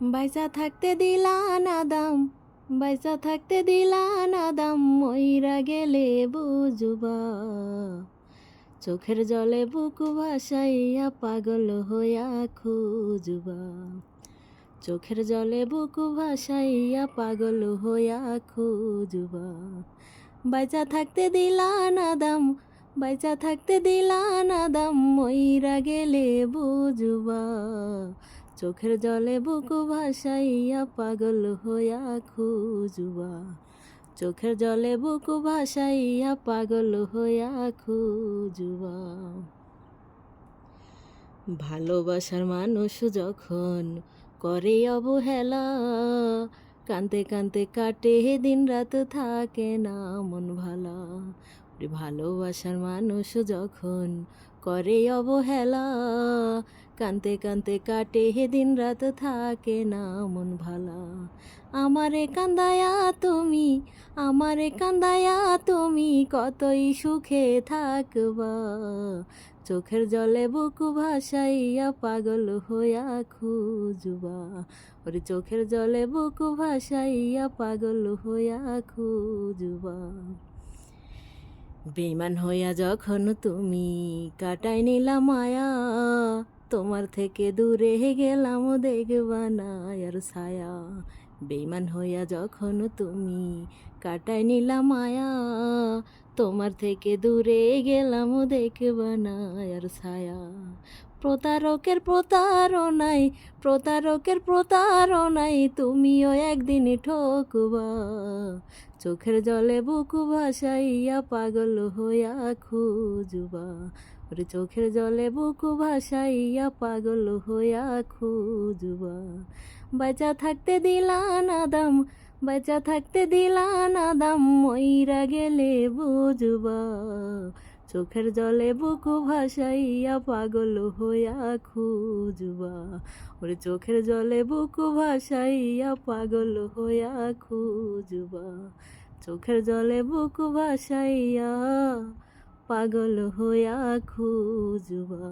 বাইচা থাকতে দিলা না দাম, বাইচা থাকতে দিলা না দাম, মইরা গেলে বুঝবা। চোখের জলে বুক ভাসাইয়া পাগল হইয়া খুঁজবা। চোখের জলে বুক ভাসাইয়া পাগল হইয়া খুঁজবা। বাইচা থাকতে দিলা না দাম, বাইচা থাকতে দিলা না দাম, মইরা গেলে বুঝবা। চোখের জলে বুক ভাসাইয়া পাগল হইয়া খুঁজবা। চোখের জলে বুক ভাসাইয়া পাগল হইয়া খুঁজবা। ভালোবাসার মানুষ যখন করে অবহেলা, কানতে কানতে কাটে দিন রাত থাকে না মন ভালা। ভালোবাসার মানুষ যখন করে অবহেলা, কানতে কানতে কাটে দিন রাত থাকে না মন ভালা। আমারে কান্দায়া তুমি, আমারে কান্দায়া তুমি কতই সুখে থাকবা। চোখের জলে বুক ভাসাইয়া পাগল হইয়া খুঁজবা। ওরে চোখের জলে বুক ভাসাইয়া পাগল হইয়া খুঁজবা। বেঈমান হইয়া যখন তুমি কাটাই নিলাম মায়া, তোমার থেকে দূরে গেলাম দেখবা না আর ছায়া। বেঈমান হইয়া যখন তুমি কাটাই নিলাম মায়া, তোমার থেকে দূরে গেলাম দেখবা না আর ছায়া। প্রতারকের প্রতারণায়, প্রতারকের প্রতারণায় তুমিও একদিন ঠকবা। চোখের জলে বুক ভাসাইয়া পাগল হইয়া খুঁজবা। ওরে চোখের জলে বুক ভাসাইয়া পাগল হইয়া খুঁজবা। বাইচা থাকতে দিলা না দাম, বাইচা থাকতে দিলা না দাম, মইরা গেলে বুঝবা। চোখের জলে বুক ভাসাইয়া পাগল হইয়া খুঁজবা। ওরে চোখের জলে বুক ভাসাইয়া পাগল হইয়া খুঁজবা। চোখের জলে বুক ভাসাইয়া পাগল হইয়া খুঁজবা।